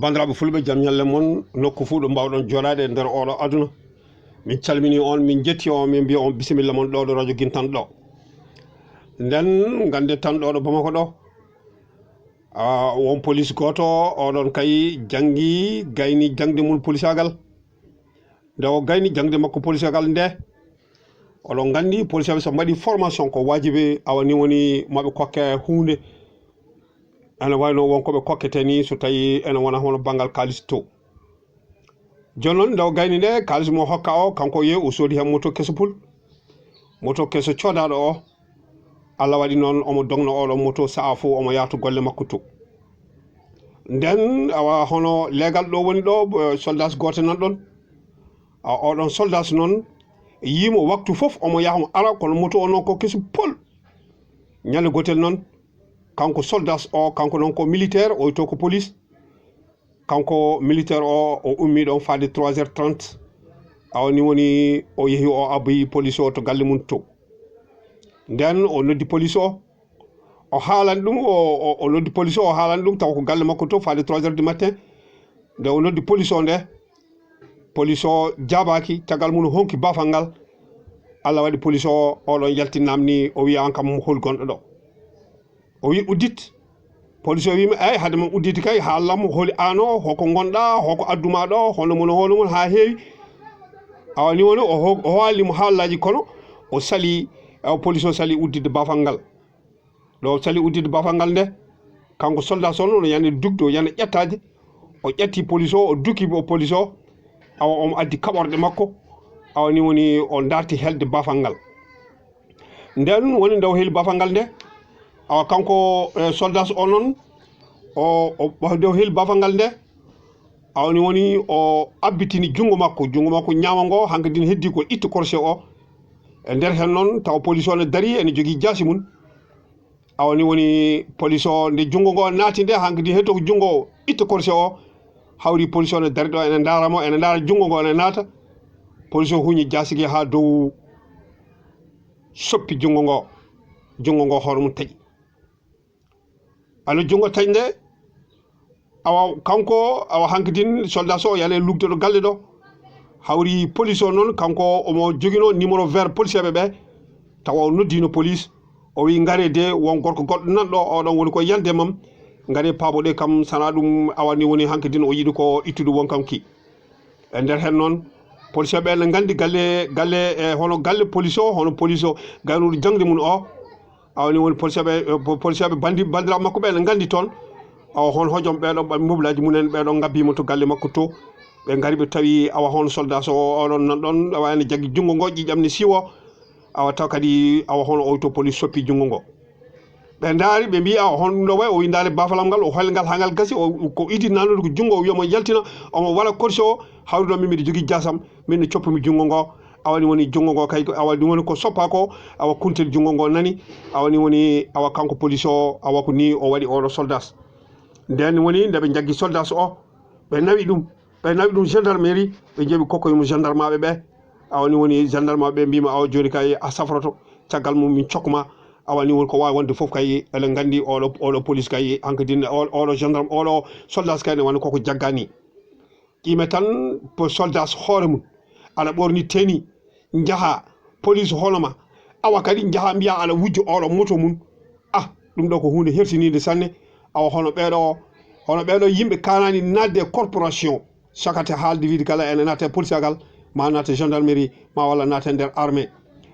bandiraɓe fulɓe jaam ñalle moon nokku fuu ɗo mbawɗon joɗade e nder oɗo aduna min calmini on min jetti on min mbiya on bisimilla moon ɗo ɗo radio Guintan ɗo nden gande tan ɗo ɗo Bamako ɗo won police goto oɗon kay jangi gayni jangde mum polisagal nde o gayni jangde makko polisagal nde oɗon gandi police so mbaɗi formation ko wajibi awani woni maɓe kokke hunde ana wayno wonkoɓe kokkete ni so tawi ene wona hono banggal kalis to joni noon nde o gayni nde kalis mo hokka o kanko yeeyi o soodi hen moto keso pul moto keso codaɗo o Allah waɗi noon omo dogno oɗo moto sa'a fo omo yahto golle makko to nden awa hono legal ɗo woni ɗo soldat goto nan ɗon oɗon soldat noon yimo waktu fof omo yaha ara kono moto o noon ko keso pol ñande gotel noon kanko soldat o kanko noon ko militaire o to ko police kanko militaire o ummi ɗon faade 3h30 awani woni o yeehi o abbi police o to galle mum to nden o noddi police o haalani ɗum o noddi police o haalani ɗum taw ko galle makko to faade 3h du matin nde o noddi police o nde police o jaabaki tagal mum honki bafal ngal Allah waɗi police o oɗon yaltinnamni o wi an kam hol gonɗo ɗo o wi uddit police o wima eyyi haade mam udditi kay haallam holi an o hoko gonɗa hoko adduma ɗo hono mon ha heewi awani woni o haalimo haallaji kono o sali police o sali uddide bafal ngal ɗo sali uddide bafal ngal nde kanko soldat o no yande dugde o yande ƴettade o ƴetti police o duki police o awa omo addi kaɓorɗe makko awani woni o darti helde bafal ngal nden woni nde o heeli bafal ngal nde awa kanko soldat o noon o heeli bafal ngal nde awani woni o abbitini jungo makko ñaama ngo hankkadine heddi ko itta corché o e nder hen noon taw police o ne dari ene jogui jaasi mum awani woni police o nde jungo ngo naati nde hankkadi heddo ko jungo itta corché o hawri police o ne dari ɗo ene daramo ene dara jungo ngo ene naata police o huñi jaasigi ha dow soppi jungo ngo hoore mum taƴi ano jungo taƴi nde awa kanko awa hankkadine soldat o yale lugde ɗo galle ɗo hawri police o noon kanko omo joguino numéro vert policier ɓe tawa o noddino police o wi gaare de won gorko goɗɗo nanɗo oɗon woni ko yande mam gaare paaboɗe kam sana ɗum awani woni hankkadine o yiiɗi ko ittude won kam ki e nder hen noon policier ɓe ne gandi galle e hono galle police o hono police o gaynuɗo jangde mum o awani woni policier ɓe bandiraɓe makko ɓe ne gandi toon awa hon hojom ɓeɗon ɓe mobilaji mumen ɓeɗon gabbima to galle makko to ɓe gari ɓe tawi awa hon soldat o oɗon nan ɗon awa ene jaggi jungo ngo ƴiƴam ne siwo awa taw kadi awa hono o to police soppi jungo ngo ɓe daari ɓe mbi awa hon ɗum ɗo way o wi daare bafalam ngal o holle ngal ha ngal gasi ko idi nanude ko jungo o wiyamo yaltina omo waɗa corché o hawri ɗon min mbiɗa jogui jasam min ne coppumi jungo ngo awani woni jungo ngo kay awani woni ko soppa ko awa kuntel jungo ngo nani awani woni awa kanko police o awa ko ni o waɗi oɗo soldat nden woni nde ɓe jaggi soldat o ɓe nawi ɗum gendarmerie ɓe jeeɓi kokkoyemo gendarme aɓe ɓe awani woni gendarme aɓe mbima awa joni kay a safroto caggal mum min cokkuma awani woni ko wawi wonde foof kay eɗen gandi oɗo police kay hankkadine oɗo gendarme oɗo soldat kay ne woni koko jaggani ƴime tan po soldat hoore mum aɗa ɓorni teni jaaha police honoma awa kadi jaaha mbiya aɗa wujja oɗo moto mum ɗum ɗo ko hunde hertinide sanne awa hono ɓeɗo yimɓe kanani nadde corporation sakate haalde wiide kala ene naate polisagal ma naate gendarmerie ma walla naate nder armée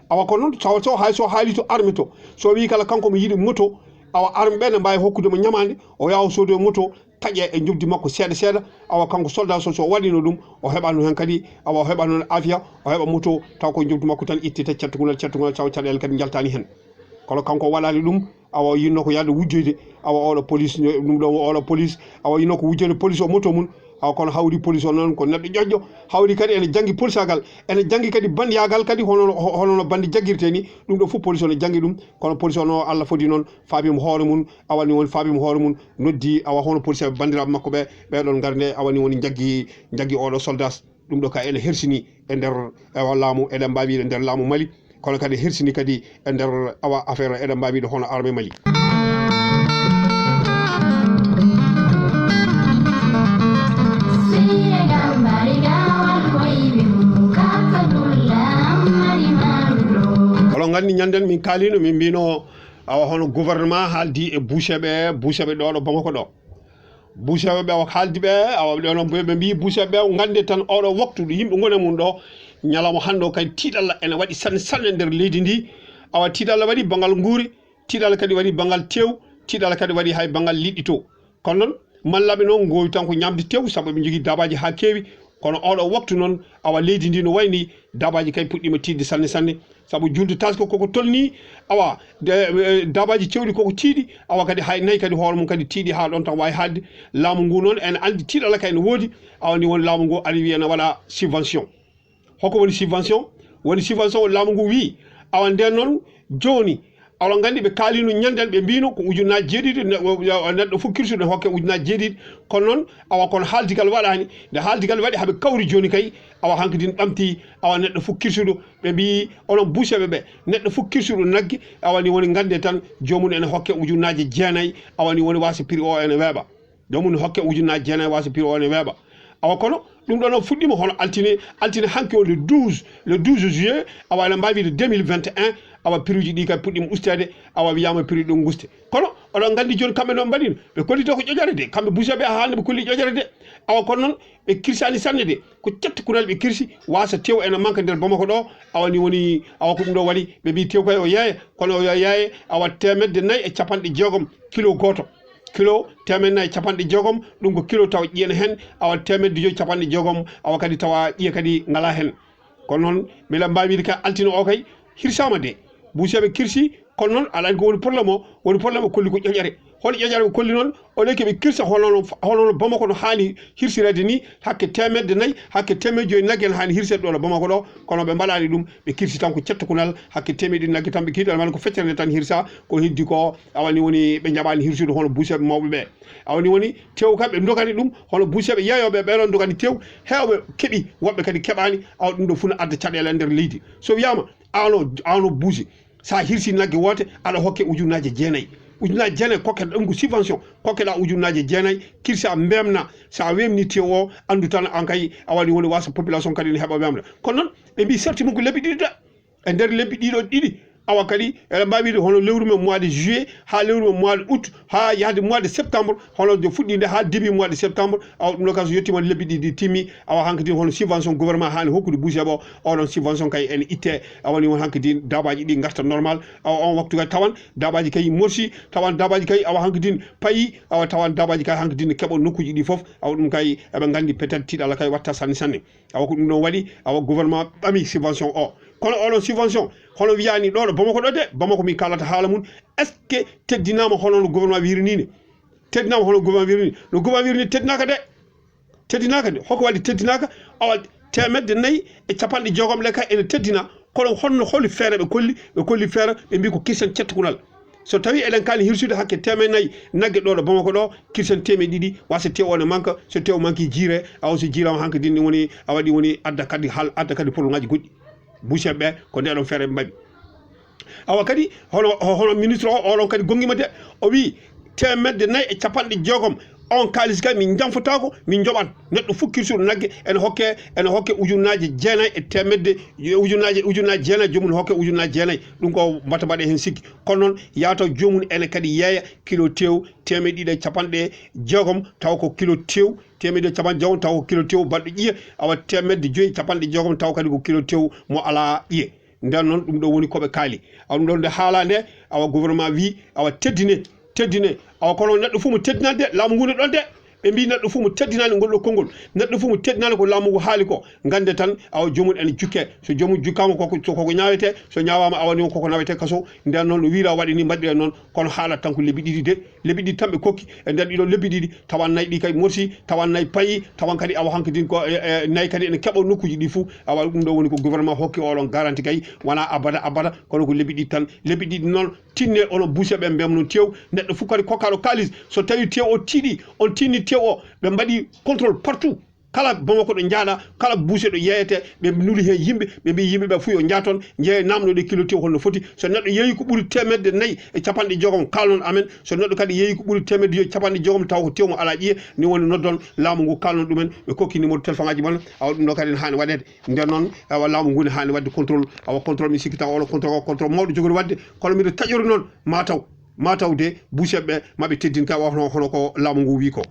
awa ko noon so hay so haali to armée to so wi kala kanko mo yiiɗi moto awa armée ɓe ne mbawi hokkude mo ñamande o yaha sodoyo moto taƴe e jogdi makko seeɗa awa kanko soldat so waɗino ɗum o heɓano hen kadi awa o heɓano afia o heɓa moto taw ko jogdi makko tan ittita cattugunal taw caɗele kadi jaltani hen kono kanko waɗali ɗum awa yinno ko yadde wujjoyde awa oɗo police ɗum ɗo oɗo police awa yinno ko wujjoyde police o moto mum awa kono hawri police o noon ko neɗɗo ƴoƴƴo hawri kadi ene janggi polisagal ene janggi kadi bandiyagal kadi hono no bandi jaggirte ni ɗum ɗo fof police o ne janggi ɗum kono police o no Allah foti noon faabima hoore mum awani woni faabima hoore mum noddi awa hono police ɓe bandiraɓe makko ɓeɗon garde awani woni jaggi oɗo soldat ɗum ɗo ka ene hersini e nder laamu eɗen mbawiɗe nder laamu Mali kono kadi hersini kadi e nder awa affaire eɗen mbawiɗe hono armée Mali ngandi nyanden min kalino min bino awa hono gouvernement haldi e boucheɓe ɗo Bamako ɗo boucheɓe o haldi ɓe awa ɗono ɓe mbi boucheɓe gande tan oɗo waktu ɗo yimɓe gone mum ɗo ñalawma hande o kadi tiiɗalla ene waɗi sanne nder leydi ndi awa tiiɗalla waɗi bangal nguuri tiiɗalla kadi waɗi bangal tew tiiɗalla kadi waɗi hay bangal liɗɗi to kono noon mallaɓe noon gowi tan ko ñamde tew saabu ɓe jogui dabaji ha kewi kono oɗo waktu noon awa leydi ndi no wayni dabaji kay puɗɗima tiidde sanne saabu julde taske koko tolni awa dabaji cewɗi koko tiiɗi awa kadi hay nayyi kadi hoore mum kadi tiiɗi ha ɗon tan wawi haalde laamu ngu noon ene andi tiiɗalla kay ne woodi awa ni woni laamu ngu ari wi ene waɗa subvention hoko woni subvention o laamu ngu wi awa nden noon joni awa gandi ɓe kaalino ñanden ɓe mbino ko ujunnaji jeeɗiɗi neɗɗo fof kirsuɗo ne hokke ujunnaji jeeɗiɗi kono noon awa kono haaldigal waɗani nde haaldigal waɗi haaɓe kawri joni kay awa hankkadin ɓamti awa neɗɗo fof kirsuɗo ɓe mbi onon boucheɓe ɓe neɗɗo fof kirsuɗo naggue awani woni gande tan jomum ene hokke ujunnaji jeenayyi awani woni wasa prix o ene weeɓa jomum ne hokke ujunnaji jeenayyi wasa prix o ene weeɓa awa kono ɗum ɗon o fuɗɗima hono altine hanki o le 12 juillet awa ene mbawi wiide 2021 awa prix uji ɗi kay puɗɗima ustede awa wiyama prix ɗum guste kono oɗon gandi joni kamɓe noon mbaɗino ɓe kollito ko ƴoƴere de kamɓe boucheɓe haalde ɓe kolli ƴoƴere de awa kono noon ɓe kirsani sanne de ko cetta kunal ɓe kirsi wasa tew ene manque nder Bamako ɗo awani woni awa ko ɗum ɗo waɗi ɓe mbi tew kay o yeeya kono o yeeya awa 1,450 kilo goto kilo 1,450 ɗum ko kilo tawa ƴiyana hen awa 1,550 awa kadi tawa ƴiya kadi ngala hen kono noon mbiɗa mbawi wiide ka altine o kay hirsama de boucheɓe kirsi kono noon aɗa andi ko woni probléme o kolli ko ƴoƴere hono ƴoƴere ɓe kolli noon ole keɓe kirsa hono Bamako no hani hirsirede ni hakke 400 hakke 500 naggue en hani hirsede ɗo Bamako ɗo kono ɓe mbaɗani ɗum ɓe kirsi tan ko cettakunal hakke 100 naggue tan ɓe kiiɗal man ko feccere tan hirsa ko heddi ko awani woni ɓe jaɓani hirsude hono boucheɓe mawɓe ɓe awani woni tew kam ɓe dogani ɗum hono boucheɓe yeeyoɓe ɓeɗon dogani tew hewɓe keeɓi woɓɓe kadi keeɓani awa ɗum ɗo funa adda caɗele nder leydi so wiyama ano bouche sa hirsi naggue wote aɗa hokke ujunnaji jeenayyi kokkeɗa ɗum ko subvention kokkeɗa ujunnaji jeenayyi kirsa mbemna sa wemni tew o andu tan an kay awani woni wasa population kadi ne heeɓa wemna kono noon ɓe mbi sarti mum ko lebbi ɗiɗi da e nder lebbi ɗiɗo ɗiɗi awa kadi eɗen mbawi wiide hono lewru men mois de juillet ha lewru men mois de août ha yahde mois de septembre hono fuɗɗi nde ha début mois de septembre awa ɗum ɗo kam so yettima lebbi ɗiɗi timmi awa hankkadi hono subvention gouvernement hani hokkude boucheɓe o oɗon subvention kay ene itte awani won hankkadi dabaji ɗi garta normal awa on waktu kay tawan dabaji kay morsi tawan dabaji kay awa hankkadi payi awa tawan dabaji kay hankkadi ne keeɓa nokkuji ɗi foof awa ɗum kay eɓe gandi peut être tiiɗalla kay watta sanne awa ko ɗum ɗon waɗi awa gouvernement ɓami subvention o kono oɗon subvention hono wiyani ɗo Bamako ɗo de Bamako mi kalata haala mum est ce que teddinama hono no gouvernement wirini teddinama hono gouvernement wirini no gouvernement wirini teddinaka de hoko waɗi teddinaka awa 450 le kay ene teddina kono holi feere ɓe kolli feere ɓe mbi ko kirsen cettakunal so tawi eɗen kaali hirsude hakke 400 naggue ɗo Bamako ɗo kirsen 200 wasa tew one manque so tew manque jiire awa so jiirama hanke dinni woni a waɗi woni adda kadi problème ngaji goɗɗi boucheɓe ɓe ko ndeɗon feere mbaɗi awa kadi hono ministre o oɗon kadi gonguima de o wi 450 on kalis kay min janfotako min joɓat neɗɗo fof kirsuɗo naggue ene hokke ujunnaji jeenayyi e temedde ujunnaji jeenayyi jomum hokke ujunnaji jeenayyi ɗum ko mbata mbaɗe hen sikki kono noon yataw jomum ene kadi yeeya kilo tew 150 taw ko kilo tew 150 taw ko kilo tew baɗɗo ƴiya awa 150 taw kadi ko kilo tew mo ala ƴiye nden noon ɗum ɗo woni koɓe kaali awa ɗum ɗon nde haala nde awa gouvernement wi awa teddine awa kono neɗɗo fof mo teddinande laamu ngu ne ɗon de ɓe mbi neɗɗo fof mo teddinani ngolɗo konngol neɗɗo fof mo teddinani ko laamu ngu haali ko gande tan awa jomum ene jukke so jomum jukkama koko ñawete so ñawama awani on koko nawete kaso nden noon no wiira waɗi ni mbaɗɗire noon kono haalat tan ko lebbi ɗiɗi de lebbi ɗiɗi tan ɓe kokki e nder ɗiɗo lebbi ɗiɗi tawan nayyi ɗi kay morsi tawan nayyi payi tawan kadi awa hankkadin ko nayyi kadi ene keeɓa nokkuji ɗi fou awa ɗum ɗo woni ko gouvernement hokki oɗon garanti kay wona abada kono ko lebbi ɗiɗi tan lebbi ɗiɗi noon tinne onon boucheɓe mbem noon tew neɗɗo fof kadi kokkaɗo kalis so tawi tew o tiiɗi on tinni tew o ɓe mbaɗi contrôle partout kala Bamako ɗo jaaɗa kala buuse ɗo yeyete ɓe nuli hen yimɓe ɓe mbi yimɓe ɓe fu yo jaaton jeeye namnoɗe kilo tew holno foti so neɗɗo yeeyi ko ɓuuri temedde 4 e capanɗe jogom kalnon amen so neɗɗo kadi yeeyi ko ɓuuri temedde capanɗe jogom taw ko tewmo ala ƴiye ni woni noddon laamu ngu kalnon ɗumen ɓe kokki numéro téléphone aji mon awa ɗum ɗo kadi ne hani waɗede nden noon awa laamu ngu ne hani wadde contrôle awa contrôle mi sikki taw oɗo contrôle mawɗo jogori wadde kono mbiɗa taƴori noon mataw de buuseɓe maɓe teddin ka wa hono ko laamu ngu wi ko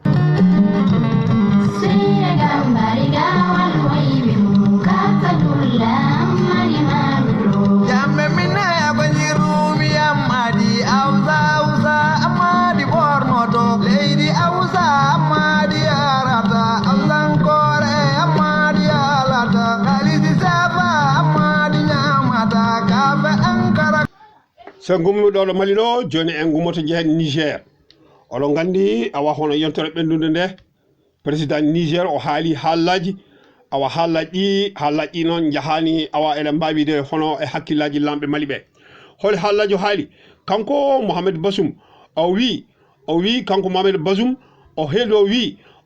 so gummi ɗo Mali ɗo joni en gummoto jehen Niger oɗon gandi awa hono yontere ɓendude nde président Niger o haali haallaji awa haallaji ɗi noon jahani awa eɗen mbawide hono e hakkillaji lamɓe Mali ɓe holi haallaji o haali kanko Mohamed Bazoum o wi kanko Mohamed Bazoum o heedi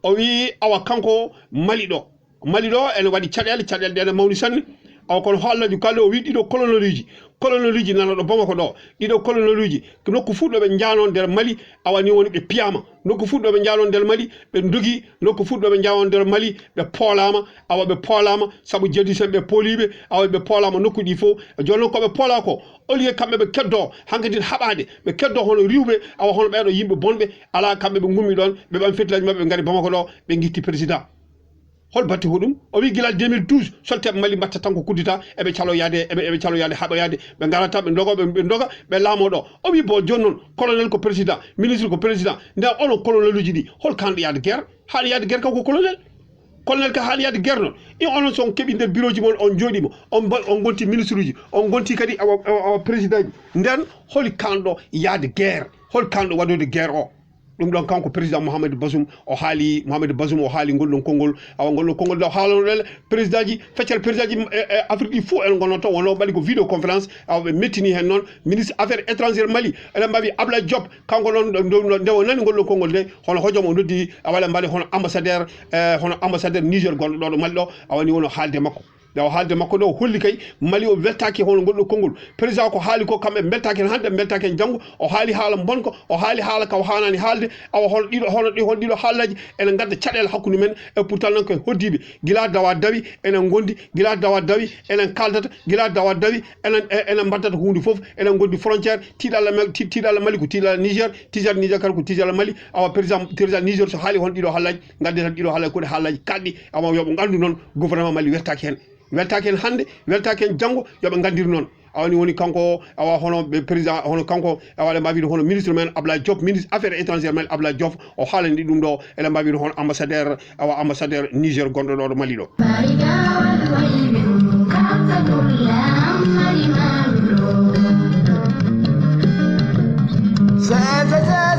o wi awa kanko Mali ɗo ene waɗi caɗele ɗe ene mawni sanne aw kono haallaji kalde o wi ɗiɗo colonel uji nana ɗo Bamako ɗo ɗiɗo colonel uji nokku fuɗɗo ɓe jano nder Mali awani woni ɓe piyama nokku fuɗɗo ɓe jano nder Mali ɓe dogi nokku fuɗɗo ɓe jano nder Mali ɓe poolama awa ɓe poolama saabu jeddi sen ɓe pooliɓe awa ɓe poolama nokku ɗi fof joni noon koɓe poola ko au lieu kamɓe ɓe keddo hankkadi haɓade ɓe keddo hono riwɓe awa hono ɓeɗo yimɓe bonɓe ala kamɓe ɓe gummi ɗon ɓe ɓam fettilaji mabɓe ɓe gari Bamako ɗo ɓe guitti président hol batti hoɗum o wi gila 2012 solteɓe Mali mbatta tan ko kuddita eɓe caloyade haɓoyade ɓe garata ɓe doga ɓe laamoɗo o wi bo joni noon colonel ko président ministre ko président nden onon colonel uji ɗi hol kanɗo yaade guerre haali yaade guerre kanko colonel ka haali yaade guerre noon i onon son keeɓi nder bureau ji mon on jooɗimo on gonti ministre uji on gonti kadi awa président ji nden holi kanɗo yaade guerre hol kanɗo waɗode guerre o ɗum ɗon kanko président Mohamed Bazoum o haali ngol konngol awa ngol konngol daw haalanoɗele président ji feccere président ji Afrique ɗi fof en gonnon toon wono mbaɗi ko vidéo conférence awa ɓe mettini hen noon ministre affaires étrangére Mali eɗen mbawi Ablaye Diop kanko noon nde o nani ngol ɗon konngol nde hono hojom o noddi awaɗa mbaɗi hono ambassadeur Niger gonɗo ɗo ɗo Mali ɗo awani wono haalde makko daw haalde makko ɗo holli kay Mali o weltaki hono ngol ɗo konngol président ko haali ko kamɓe beltaki hen hande beltaki hen janggo o haali haala bonko o haali haala ka o hanani haalde awa hon ɗiɗo haallaji ene gadda caɗele hakkude men e pourtant noon koye hoddiɓe gila dawa dawi enen gondi gila dawa dawi enen kaldata gila dawa dawi enen mbaddata hunde foof enen gondi frontiére tiiɗalla Mali ko tiiɗalla Niger kadi ko tiiɗalla Mali awa président Niger so haali hon ɗiɗo haallaji gaddeten ɗiɗo haallaji koɗe haallaji kalɗi awa yoɓe gandu noon gouvernement Mali weltaki hen hande weltaki hen janggo yoɓe gandir noon awani woni kanko awa hono président hono kanko awaɗe mbawide hono ministre men Ablaye Diop ministre affaires étrangères men Ablaye Diop o haalani ɗi ɗum ɗo eɗen mbawide hono ambassadeur Niger gonɗo ɗo ɗo Mali ɗo Sa